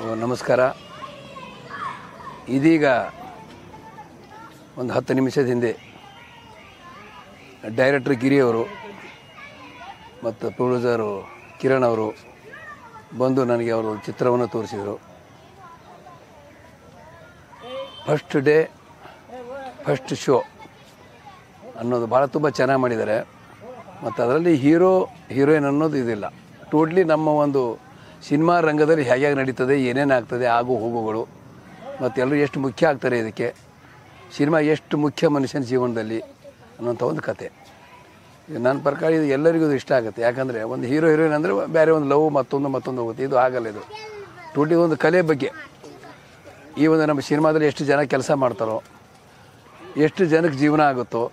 ನಮಸ್ಕಾರ. ಇದೀಗ ಒಂದು 10 ನಿಮಿಷದ ಹಿಂದೆ ಡೈರೆಕ್ಟರ್ ಗಿರಿಯವರು ಮತ್ತು ಪ್ರೊಡ್ಯೂಸರು ಕಿರಣ್ ಅವರು ಬಂದು ನನಗೆ ಅವರು ಚಿತ್ರವನ್ನು ತೋರಿಸಿದರು. ಫಸ್ಟ್ ಡೇ ಫಸ್ಟ್ ಶೋ ಅನ್ನೋದು ಭಾಳ ತುಂಬ ಚೆನ್ನಾಗಿ ಮಾಡಿದ್ದಾರೆ. ಮತ್ತು ಅದರಲ್ಲಿ ಹೀರೋಯಿನ್ ಅನ್ನೋದು ಇದಿಲ್ಲ. ಟೋಟ್ಲಿ ನಮ್ಮ ಒಂದು ಸಿನಿಮಾ ರಂಗದಲ್ಲಿ ಹೇಗೆ ನಡೀತದೆ, ಏನೇನು ಆಗ್ತದೆ, ಆಗು ಹೋಗುಗಳು ಮತ್ತು ಎಲ್ಲರೂ ಎಷ್ಟು ಮುಖ್ಯ ಆಗ್ತಾರೆ, ಇದಕ್ಕೆ ಸಿನಿಮಾ ಎಷ್ಟು ಮುಖ್ಯ ಮನುಷ್ಯನ ಜೀವನದಲ್ಲಿ ಅನ್ನೋಂಥ ಒಂದು ಕತೆ. ನನ್ನ ಪ್ರಕಾರ ಇದು ಎಲ್ಲರಿಗೂ ಇಷ್ಟ ಆಗುತ್ತೆ. ಯಾಕಂದರೆ ಒಂದು ಹೀರೋಯಿನ್ ಅಂದರೆ ಬೇರೆ ಒಂದು ಲವ್ ಮತ್ತೊಂದು ಹೋಗುತ್ತೆ. ಇದು ಆಗಲ್ಲ. ಇದು ಟೋಟ್ಲಿ ಒಂದು ಕಲೆ ಬಗ್ಗೆ. ಈ ಒಂದು ನಮ್ಮ ಸಿನಿಮಾದಲ್ಲಿ ಎಷ್ಟು ಜನ ಕೆಲಸ ಮಾಡ್ತಾರೋ, ಎಷ್ಟು ಜನಕ್ಕೆ ಜೀವನ ಆಗುತ್ತೋ,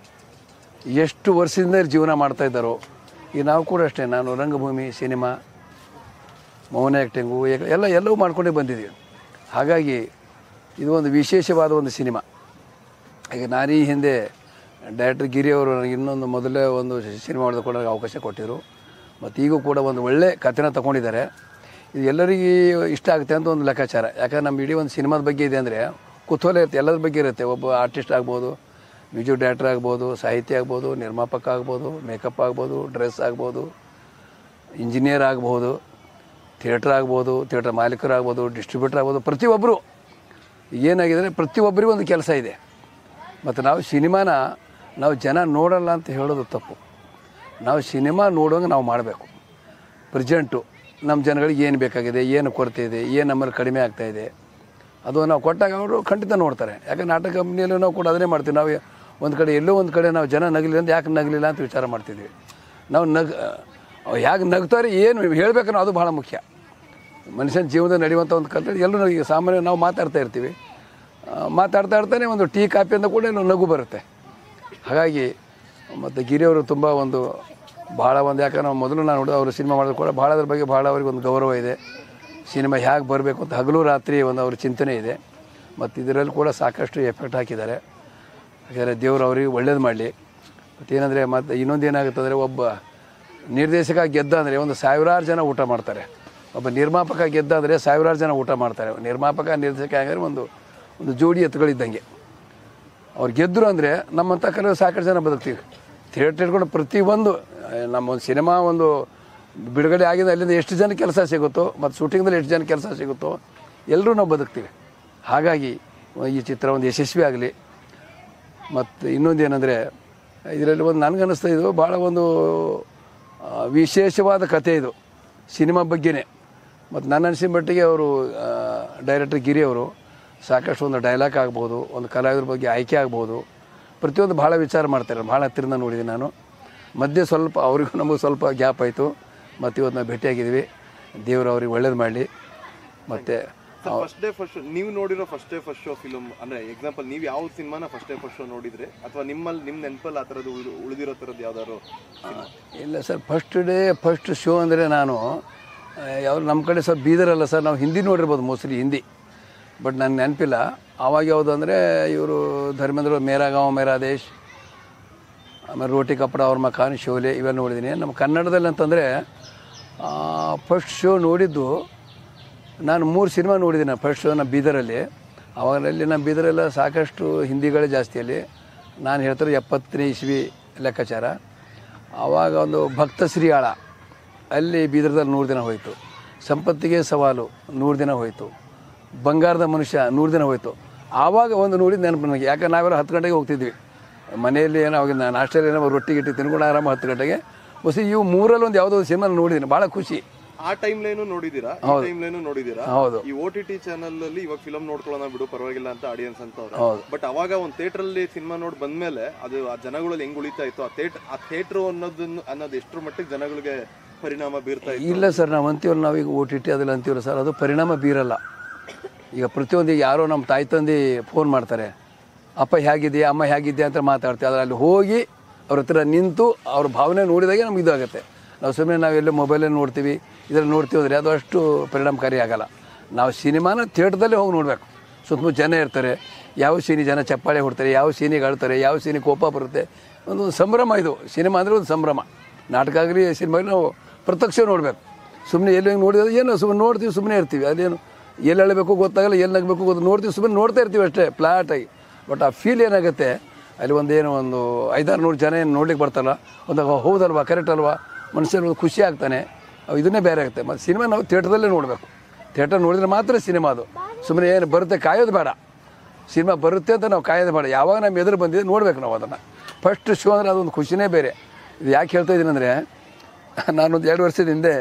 ಎಷ್ಟು ವರ್ಷದಿಂದ ಜೀವನ ಮಾಡ್ತಾಯಿದ್ದಾರೋ. ಈಗ ನಾವು ಕೂಡ ಅಷ್ಟೇ, ನಾನು ರಂಗಭೂಮಿ, ಸಿನಿಮಾ, ಮೌನ ಆ್ಯಕ್ಟಿಂಗು ಎಲ್ಲವೂ ಮಾಡ್ಕೊಂಡೇ ಬಂದಿದ್ದೀವಿ. ಹಾಗಾಗಿ ಇದು ಒಂದು ವಿಶೇಷವಾದ ಒಂದು ಸಿನಿಮಾ. ಈಗ ನಾನು ಈ ಹಿಂದೆ ಡೈರೆಕ್ಟರ್ ಗಿರಿಯವರು ನನಗೆ ಇನ್ನೊಂದು ಮೊದಲೇ ಒಂದು ಸಿನಿಮಾ ಮಾಡಿದುಕೊಳ್ಳೋಕೆ ಅವಕಾಶ ಕೊಟ್ಟಿದ್ದರು. ಮತ್ತು ಈಗೂ ಕೂಡ ಒಂದು ಒಳ್ಳೆ ಕಥೆನ ತೊಗೊಂಡಿದ್ದಾರೆ. ಇದು ಎಲ್ಲರಿಗೂ ಇಷ್ಟ ಆಗುತ್ತೆ ಅಂತ ಒಂದು ಲೆಕ್ಕಾಚಾರ. ಯಾಕಂದ್ರೆ ನಮ್ಮ ಇಡೀ ಒಂದು ಸಿನಿಮಾದ ಬಗ್ಗೆ ಇದೆ ಅಂದರೆ ಕುತೂಹಲ ಇರುತ್ತೆ, ಎಲ್ಲರ ಬಗ್ಗೆ ಇರುತ್ತೆ. ಒಬ್ಬ ಆರ್ಟಿಸ್ಟ್ ಆಗ್ಬೋದು, ಮ್ಯೂಸಿಕ್ ಡೈರೆಕ್ಟರ್ ಆಗ್ಬೋದು, ಸಾಹಿತ್ಯ ಆಗ್ಬೋದು, ನಿರ್ಮಾಪಕ ಆಗ್ಬೋದು, ಮೇಕಪ್ ಆಗ್ಬೋದು, ಡ್ರೆಸ್ ಆಗ್ಬೋದು, ಇಂಜಿನಿಯರ್ ಆಗ್ಬೋದು, ಥಿಯೇಟ್ರ್ ಆಗ್ಬೋದು, ಥಿಯೇಟ್ರ್ ಮಾಲೀಕರಾಗ್ಬೋದು, ಡಿಸ್ಟ್ರಿಬ್ಯೂಟರ್ ಆಗ್ಬೋದು. ಪ್ರತಿಯೊಬ್ಬರು ಏನಾಗಿದೆ, ಪ್ರತಿಯೊಬ್ಬರಿಗೂ ಒಂದು ಕೆಲಸ ಇದೆ. ಮತ್ತು ನಾವು ಸಿನಿಮಾನ ನಾವು ಜನ ನೋಡಲ್ಲ ಅಂತ ಹೇಳೋದು ತಪ್ಪು. ನಾವು ಸಿನಿಮಾ ನೋಡುವಂಗೆ ನಾವು ಮಾಡಬೇಕು. ಪ್ರೆಸೆಂಟು ನಮ್ಮ ಜನಗಳಿಗೆ ಏನು ಬೇಕಾಗಿದೆ, ಏನು ಕೊರತೆ ಇದೆ, ಏನು ನಮ್ಮಲ್ಲಿ ಕಡಿಮೆ ಆಗ್ತಾಯಿದೆ, ಅದು ನಾವು ಕೊಟ್ಟಾಗ ಅವರು ಖಂಡಿತ ನೋಡ್ತಾರೆ. ಯಾಕಂದ್ರೆ ನಾಟಕ ಕಂಪ್ನಿಯಲ್ಲೂ ನಾವು ಕೂಡ ಅದನ್ನೇ ಮಾಡ್ತೀವಿ. ನಾವು ಒಂದು ಕಡೆ ಎಲ್ಲೋ ಒಂದು ಕಡೆ ನಾವು ಜನ ನಗಲಿಲ್ಲ ಅಂತ ಯಾಕೆ ನಗಲಿಲ್ಲ ಅಂತ ವಿಚಾರ ಮಾಡ್ತಿದ್ವಿ. ನಾವು ಹೇಗೆ ನಗ್ತಾರೆ, ಏನು ಹೇಳಬೇಕನ್ನೋ ಅದು ಭಾಳ ಮುಖ್ಯ. ಮನುಷ್ಯನ ಜೀವನದಲ್ಲಿ ನಡೆಯುವಂಥ ಒಂದು ಕಲ್ತು ಎಲ್ಲರೂ ಈಗ ಸಾಮಾನ್ಯ ನಾವು ಮಾತಾಡ್ತಾ ಇರ್ತೀವಿ. ಮಾತಾಡ್ತಾನೆ ಒಂದು ಟೀ ಕಾಫಿ ಅಂತ ಕೂಡ ನಗು ಬರುತ್ತೆ. ಹಾಗಾಗಿ ಮತ್ತು ಗಿರಿಯವರು ತುಂಬ ಒಂದು ಭಾಳ ಒಂದು, ಯಾಕಂದ್ರೆ ನಾವು ಮೊದಲು ನಾನು ನೋಡಿದ ಅವರು ಸಿನಿಮಾ ಮಾಡೋದು ಕೂಡ ಭಾಳ ಅದ್ರ ಬಗ್ಗೆ ಭಾಳ ಅವ್ರಿಗೆ ಒಂದು ಗೌರವ ಇದೆ. ಸಿನಿಮಾ ಹೇಗೆ ಬರಬೇಕು ಅಂತ ಹಗಲು ರಾತ್ರಿ ಒಂದು ಅವ್ರ ಚಿಂತನೆ ಇದೆ. ಮತ್ತು ಇದರಲ್ಲಿ ಕೂಡ ಸಾಕಷ್ಟು ಎಫೆಕ್ಟ್ ಹಾಕಿದ್ದಾರೆ. ಯಾಕಂದರೆ ದೇವರು ಅವ್ರಿಗೆ ಒಳ್ಳೇದು ಮಾಡಲಿ. ಮತ್ತೇನೆಂದರೆ ಮತ್ತು ಇನ್ನೊಂದು ಏನಾಗುತ್ತೆ ಅಂದರೆ, ಒಬ್ಬ ನಿರ್ದೇಶಕ ಗೆದ್ದ ಅಂದರೆ ಒಂದು 1000 ಜನ ಊಟ ಮಾಡ್ತಾರೆ. ಒಬ್ಬ ನಿರ್ಮಾಪಕ ಗೆದ್ದ ಅಂದರೆ 1000 ಜನ ಊಟ ಮಾಡ್ತಾರೆ. ನಿರ್ಮಾಪಕ ನಿರ್ದೇಶಕ ಹಂಗಾದ್ರೆ ಒಂದು ಜೋಡಿ ಎತ್ತುಗಳಿದ್ದಂಗೆ. ಅವ್ರು ಗೆದ್ದರು ಅಂದರೆ ನಮ್ಮಂಥ ಕೆಲವು ಸಾಕಷ್ಟು ಜನ ಬದುಕ್ತೀವಿ. ಥಿಯೇಟ್ರ್ ಇಟ್ಕೊಂಡು ಪ್ರತಿಯೊಂದು ನಮ್ಮ ಒಂದು ಸಿನಿಮಾ ಒಂದು ಬಿಡುಗಡೆ ಆಗಿದೆ, ಅಲ್ಲಿಂದ ಎಷ್ಟು ಜನ ಕೆಲಸ ಸಿಗುತ್ತೋ ಮತ್ತು ಶೂಟಿಂಗ್ದಲ್ಲಿ ಎಷ್ಟು ಜನ ಕೆಲಸ ಸಿಗುತ್ತೋ ಎಲ್ಲರೂ ನಾವು ಬದುಕ್ತೀವಿ. ಹಾಗಾಗಿ ಈ ಚಿತ್ರ ಒಂದು ಯಶಸ್ವಿ ಆಗಲಿ. ಮತ್ತು ಇನ್ನೊಂದು ಏನಂದರೆ, ಇದರಲ್ಲಿ ಒಂದು ನನಗನ್ನಿಸ್ತಾ ಇದು ಭಾಳ ಒಂದು ವಿಶೇಷವಾದ ಕಥೆ ಇದು ಸಿನಿಮಾ ಬಗ್ಗೆನೇ. ಮತ್ತು ನನ್ನ ಅನಿಸಿದ ಮಟ್ಟಿಗೆ ಅವರು ಡೈರೆಕ್ಟರ್ ಗಿರಿಯವರು ಸಾಕಷ್ಟು ಒಂದು ಡೈಲಾಗ್ ಆಗ್ಬೋದು, ಒಂದು ಕಲಾವಿದ್ರ ಬಗ್ಗೆ ಆಯ್ಕೆ ಆಗ್ಬೋದು, ಪ್ರತಿಯೊಂದು ಭಾಳ ವಿಚಾರ ಮಾಡ್ತಾರೆ. ಭಾಳ ಹತ್ತಿರದಿಂದ ನೋಡಿದ್ದೀನಿ ನಾನು. ಮಧ್ಯೆ ಸ್ವಲ್ಪ ಅವ್ರಿಗೂ ನಮಗೂ ಸ್ವಲ್ಪ ಗ್ಯಾಪ್ ಆಯಿತು. ಮತ್ತು ಇವತ್ತು ನಾವು ಭೇಟಿಯಾಗಿದ್ದೀವಿ. ದೇವರು ಅವ್ರಿಗೆ ಒಳ್ಳೇದು ಮಾಡಲಿ. ಮತ್ತು ಫಸ್ಟ್ ನೀವು ನೋಡಿರೋ first day first show film ಅಂದರೆ ಎಕ್ಸಾಂಪಲ್, ನೀವು ಯಾವ ಸಿನಿಮಾನ ಫಸ್ಟ್ ಡೇ ಫಸ್ಟ್ ಶೋ ನೋಡಿದರೆ, ಅಥವಾ ನಿಮ್ಮ ನೆನಪಲ್ಲಿ ಆ ಥರದ್ದು ಉಳಿದಿರೋ ಥರದ್ದು ಯಾವ್ದಾದ್ರು? ಇಲ್ಲ sir, first day first show ಅಂದರೆ ನಾನು ನಮ್ಮ ಕಡೆ ಸ್ವಲ್ಪ ಬೀದರಲ್ಲ ಸರ್, ನಾವು ಹಿಂದಿ ನೋಡಿರ್ಬೋದು, ಮೋಸ್ಟ್ಲಿ ಹಿಂದಿ, ಬಟ್ ನನಗೆ ನೆನಪಿಲ್ಲ. ಆವಾಗ ಯಾವುದು ಅಂದರೆ ಇವರು ಧರ್ಮೇಂದ್ರ ಮೇರಾ ಗಾಂವ್ ಮೇರಾ ದೇಶ್, ಆಮೇಲೆ ರೋಟಿ ಕಪಡ ಅವ್ರ ಮಕಾನ್, ಶೋಲೆ ಇವೆಲ್ಲ ನೋಡಿದ್ದೀನಿ. ನಮ್ಮ ಕನ್ನಡದಲ್ಲಿ ಅಂತಂದರೆ ಫಸ್ಟ್ ಶೋ ನೋಡಿದ್ದು ನಾನು 3 ಸಿನಿಮಾ ನೋಡಿದ್ದೀನಿ. ಫಸ್ಟ್ ಶೋ ನಮ್ಮ ಬೀದರಲ್ಲಿ. ಆವಾಗಲ್ಲಿ ನಮ್ಮ ಬೀದರೆಲ್ಲ ಸಾಕಷ್ಟು ಹಿಂದಿಗಳೇ ಜಾಸ್ತಿಯಲ್ಲಿ. ನಾನು ಹೇಳ್ತಾರೆ 70ನೇ ಇಸ್ವಿ ಲೆಕ್ಕಾಚಾರ. ಆವಾಗ ಒಂದು ಭಕ್ತ ಶ್ರೀಯಾಳ ಅಲ್ಲಿ ಬೀದರ್ದಲ್ಲಿ 100 ದಿನ ಹೋಯಿತು. ಸಂಪತ್ತಿಗೆ ಸವಾಲು 100 ದಿನ ಹೋಯಿತು. ಬಂಗಾರದ ಮನುಷ್ಯ 100 ದಿನ ಹೋಯಿತು. ಆವಾಗ ಒಂದು ನೋಡಿದ್ದು ನೆನಪು ನನಗೆ. ಯಾಕಂದ್ರೆ ನಾವೆಲ್ಲ 10 ಗಂಟೆಗೆ ಹೋಗ್ತಿದ್ವಿ. ಮನೆಯಲ್ಲಿ ಏನೋ ಅವಾಗ ನಾನು ನಾಷ್ಟಲ್ಲಿ ಏನೋ ರೊಟ್ಟಿ ಗಿಟ್ಟಿ ತಿನ್ಕೊಂಡು ಆರಾಮ 10 ಗಂಟೆಗೆ ಬಸ್. ಇವು 3ರಲ್ಲಿ ಒಂದು ಯಾವುದೋ ಸಿನಿಮಾ ನೋಡಿದ್ದೀನಿ, ಭಾಳ ಖುಷಿ. ಆ ಟೈಮ್ಲೇನು ನೋಡಿದ್ದೀರಾ? ನೋಡಿದ್ದೀರಾ? ಹೌದು. ಈ OTT ಚಾನಲ್ ಅಲ್ಲಿ ಇವಾಗ ಫಿಲಮ್ ನೋಡ್ಕೊಳ್ಳೋಣ ಬಿಡು ಪರವಾಗಿಲ್ಲ ಅಂತ ಆಡಿಯನ್ಸ್ ಅಂತ. ಹೌದು. ಬಟ್ ಅವಾಗ ಒಂದು ಥಿಯೇಟರ್ ಅಲ್ಲಿ ಸಿನಿಮಾ ನೋಡಿ ಬಂದ್ಮೇಲೆ ಅದು ಆ ಜನಗಳಲ್ಲಿ ಹೆಂಗ್ ಉಳಿತಾ ಇತ್ತು, ಆ ಥಿಯೇಟರ್ ಅನ್ನೋದು ಎಷ್ಟರ ಮಟ್ಟಿಗೆ ಜನಗಳಿಗೆ ಪರಿಣಾಮ ಬೀರ್ತಾ ಇತ್ತು? ಇಲ್ಲ ಸರ್, ನಾವು ಅಂತೀವಲ್ಲ, ನಾವೀಗ OTT ಅದೆಲ್ಲ ಅಂತೀವಲ್ಲ ಸರ್, ಅದು ಪರಿಣಾಮ ಬೀರಲ್ಲ. ಈಗ ಪ್ರತಿಯೊಂದು ಯಾರೋ ನಮ್ಮ ತಾಯಿ ತಂದೆ ಫೋನ್ ಮಾಡ್ತಾರೆ, ಅಪ್ಪ ಹೇಗಿದೆಯಾ, ಅಮ್ಮ ಹೇಗಿದೆಯಾ ಅಂತ ಮಾತಾಡ್ತೀವಿ. ಆದರೆ ಅಲ್ಲಿ ಹೋಗಿ ಅವ್ರ ಹತ್ರ ನಿಂತು ಅವ್ರ ಭಾವನೆ ನೋಡಿದಾಗೆ ನಮ್ಗೆ ಇದಾಗುತ್ತೆ. ನಾವು ಸುಮ್ಮನೆ ನಾವೆಲ್ಲೋ ಮೊಬೈಲಲ್ಲಿ ನೋಡ್ತೀವಿ, ಇದರಲ್ಲಿ ನೋಡ್ತೀವಿ ಅಂದರೆ ಅದು ಅಷ್ಟು ಪರಿಣಾಮಕಾರಿ ಆಗೋಲ್ಲ. ನಾವು ಸಿನಿಮಾನ ಥಿಯೇಟ್ರದಲ್ಲೇ ಹೋಗಿ ನೋಡಬೇಕು. ಸುತ್ತಮುತ್ತ ಜನ ಇರ್ತಾರೆ, ಯಾವ ಸೀನಿ ಜನ ಚಪ್ಪಾಳೆ ಹೊಡ್ತಾರೆ, ಯಾವ ಸೀನಿಗೆ ಆಡ್ತಾರೆ, ಯಾವ ಸೀನಿ ಕೋಪ ಬರುತ್ತೆ. ಒಂದು ಸಂಭ್ರಮ ಇದು. ಸಿನಿಮಾ ಅಂದರೆ ಒಂದು ಸಂಭ್ರಮ. ನಾಟಕ ಆಗಲಿ ಸಿನಿಮಾಗಲಿ ನಾವು ಪ್ರತ್ಯಕ್ಷ ನೋಡಬೇಕು. ಸುಮ್ಮನೆ ಎಲ್ಲಿ ನೋಡಿದ್ರೆ ಏನೋ ಸುಮ್ಮನೆ ನೋಡ್ತೀವಿ, ಸುಮ್ಮನೆ ಇರ್ತೀವಿ. ಅದೇನು ಎಲ್ಲಿ ಹೇಳಬೇಕು ಗೊತ್ತಾಗಲ್ಲ, ಎಲ್ಲಿ ನಗಬೇಕು ನೋಡ್ತೀವಿ, ಸುಮ್ಮನೆ ನೋಡ್ತಾ ಇರ್ತೀವಿ ಅಷ್ಟೇ ಫ್ಲಾಟಾಗಿ. ಬಟ್ ಆ ಫೀಲ್ ಏನಾಗುತ್ತೆ ಅಲ್ಲಿ ಒಂದು 500-600 ಜನ ಏನು ನೋಡ್ಲಿಕ್ಕೆ ಬರ್ತಾರಲ್ಲ, ಒಂದು ಹೌದಲ್ವಾ ಕರೆಕ್ಟ್ ಅಲ್ವಾ ಮನುಷ್ಯರು ಖುಷಿ ಆಗ್ತಾನೆ. ಇದನ್ನೇ ಬೇರೆ ಆಗುತ್ತೆ. ಮತ್ತು ಸಿನಿಮಾ ನಾವು ಥಿಯೇಟ್ರದಲ್ಲೇ ನೋಡಬೇಕು. ಥಿಯೇಟರ್ ನೋಡಿದ್ರೆ ಮಾತ್ರ ಸಿನಿಮಾ ಅದು. ಸುಮ್ಮನೆ ಏನು ಬರುತ್ತೆ ಕಾಯೋದು ಬೇಡ. ಸಿನಿಮಾ ಬರುತ್ತೆ ಅಂತ ನಾವು ಕಾಯೋದು ಬೇಡ. ಯಾವಾಗ ನಮ್ಮ ಎದುರು ಬಂದಿದೆ ನೋಡಬೇಕು ನಾವು ಅದನ್ನು. ಫಸ್ಟ್ ಶೋ ಅಂದರೆ ಅದೊಂದು ಖುಷಿನೇ ಬೇರೆ. ಇದು ಯಾಕೆ ಹೇಳ್ತಾ ಇದ್ದೀನಿ ಅಂದರೆ, ನಾನೊಂದು 2 ವರ್ಷದ ಹಿಂದೆ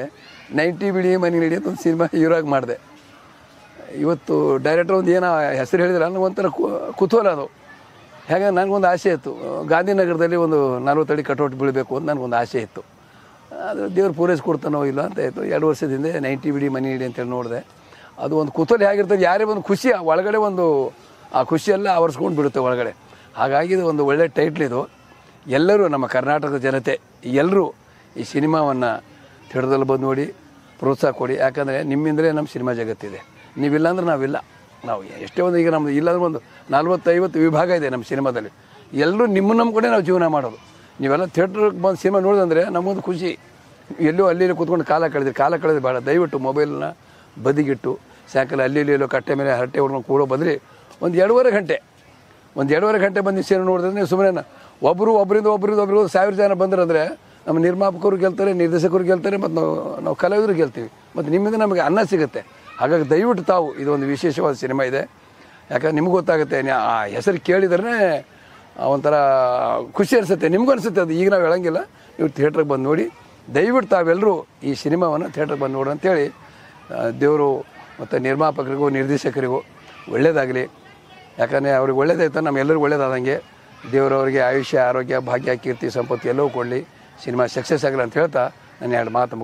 90 ಬಿಡಿ ಮನೆ ನಡಿ ಅಂತ ಒಂದು ಸಿನಿಮಾ ಹೀರೋಗಿ ಮಾಡಿದೆ. ಇವತ್ತು ಡೈರೆಕ್ಟರ್ ಒಂದು ಏನೋ ಹೆಸರು ಹೇಳಿದ್ರೆ ನನಗೊಂಥರ ಕುತೂಹಲ ಅದು. ಹೇಗೆ ನನಗೊಂದು ಆಸೆ ಇತ್ತು, ಗಾಂಧಿನಗರದಲ್ಲಿ ಒಂದು 40 ಅಡಿ ಕಟೌಟ್ ಬೀಳಬೇಕು ಅಂತ ನನಗೊಂದು ಆಸೆ ಇತ್ತು. ಅದು ದೇವ್ರು ಪೂರೈಸ್ಕೊಡ್ತಾನೋ ಇಲ್ಲ ಅಂತ ಇತ್ತು. 2 ವರ್ಷದ ಹಿಂದೆ 90 ಬಿಡಿ ಮನೆ ನಡಿ ಅಂತೇಳಿ ನೋಡಿದೆ. ಅದು ಒಂದು ಕುತೂಹಲ ಹೇಗಿರ್ತದೆ, ಯಾರೇ ಒಂದು ಖುಷಿ ಒಳಗಡೆ ಒಂದು ಆ ಖುಷಿಯೆಲ್ಲ ಆವರಿಸ್ಕೊಂಡು ಬಿಡುತ್ತೆ ಒಳಗಡೆ. ಹಾಗಾಗಿ ಇದು ಒಂದು ಒಳ್ಳೆ ಟೈಟ್ಲ್ ಇದು. ಎಲ್ಲರೂ ನಮ್ಮ ಕರ್ನಾಟಕದ ಜನತೆ ಎಲ್ಲರೂ ಈ ಸಿನಿಮಾವನ್ನು ಥಿಯೇಟರ್ದಲ್ಲಿ ಬಂದು ನೋಡಿ ಪ್ರೋತ್ಸಾಹ ಕೊಡಿ. ಯಾಕಂದರೆ ನಿಮ್ಮಿಂದಲೇ ನಮ್ಮ ಸಿನಿಮಾ ಜಗತ್ತಿದೆ. ನೀವಿಲ್ಲ ಅಂದ್ರೆ ನಾವಿಲ್ಲ. ನಾವು ಎಷ್ಟೇ ಒಂದು ಈಗ ನಮ್ಮದು ಇಲ್ಲಾಂದ್ರೆ ಒಂದು 40-50 ವಿಭಾಗ ಇದೆ ನಮ್ಮ ಸಿನಿಮಾದಲ್ಲಿ. ಎಲ್ಲರೂ ನಿಮ್ಮ ಕಡೆ ನಾವು ಜೀವನ ಮಾಡೋದು. ನೀವೆಲ್ಲ ಥಿಯೇಟ್ರಿಗೆ ಬಂದು ಸಿನಿಮಾ ನೋಡಿದಂದರೆ ನಮಗೊಂದು ಖುಷಿ. ಎಲ್ಲೋ ಅಲ್ಲಿ ಕೂತ್ಕೊಂಡು ಕಾಲ ಕಳೆದ್ರೆ ಬೇಡ. ದಯವಿಟ್ಟು ಮೊಬೈಲನ್ನ ಬದಿಗಿಟ್ಟು ಸಾಯಂಕಾಲ ಅಲ್ಲಿ ಎಲ್ಲೋ ಕಟ್ಟೆ ಮೇಲೆ ಹರಟೆ ಹೊಡ್ಕೊಂಡು ಕೂಡೋ ಬದಲಿ ಒಂದು 2.5 ಗಂಟೆ ಬಂದು ಸಿನಿಮಾ ನೋಡಿದ್ರೆ ನೀವು ಸುಮ್ಮನೆ ಒಬ್ಬರಿಂದ 1000 ಜನ ಬಂದ್ರಂದರೆ ನಮ್ಮ ನಿರ್ಮಾಪಕರು ಗೆಲ್ತಾರೆ, ನಿರ್ದೇಶಕರು ಗೆಲ್ತಾರೆ, ಮತ್ತು ನಾವು ಕಲಾವಿದರು ಗೆಲ್ತೀವಿ. ಮತ್ತು ನಿಮ್ಮಿಂದ ನಮಗೆ ಅನ್ನ ಸಿಗುತ್ತೆ. ಹಾಗಾಗಿ ದಯವಿಟ್ಟು ತಾವು ಇದೊಂದು ವಿಶೇಷವಾದ ಸಿನಿಮಾ ಇದೆ. ಯಾಕಂದ್ರೆ ನಿಮ್ಗೆ ಗೊತ್ತಾಗುತ್ತೆ, ಆ ಹೆಸರು ಕೇಳಿದ್ರೆ ಒಂಥರ ಖುಷಿ ಅನಿಸುತ್ತೆ, ನಿಮಗೂ ಅನಿಸುತ್ತೆ. ಅದು ಈಗ ನಾವು ಹೇಳಂಗಿಲ್ಲ. ನೀವು ಥಿಯೇಟ್ರಿಗೆ ಬಂದು ನೋಡಿ. ದಯವಿಟ್ಟು ತಾವೆಲ್ಲರೂ ಈ ಸಿನಿಮಾವನ್ನು ಥಿಯೇಟ್ರಿಗೆ ಬಂದು ನೋಡಿ ಅಂತೇಳಿ ದೇವರು ಮತ್ತು ನಿರ್ಮಾಪಕರಿಗೂ ನಿರ್ದೇಶಕರಿಗೂ ಒಳ್ಳೆಯದಾಗಲಿ. ಯಾಕಂದರೆ ಅವ್ರಿಗೆ ಒಳ್ಳೇದಾಯ್ತು, ನಮ್ಮೆಲ್ಲರಿಗೂ ಒಳ್ಳೇದಾದಂಗೆ. ದೇವರವರಿಗೆ ಆಯುಷ್ಯ, ಆರೋಗ್ಯ, ಭಾಗ್ಯ, ಕೀರ್ತಿ, ಸಂಪತ್ತು ಎಲ್ಲವೂ ಕೊಡಲಿ. ಸಿನಿಮಾ ಸಕ್ಸಸ್ ಆಗಲಿ ಅಂತ ಹೇಳ್ತಾ ನಾನು 2 ಮಾತು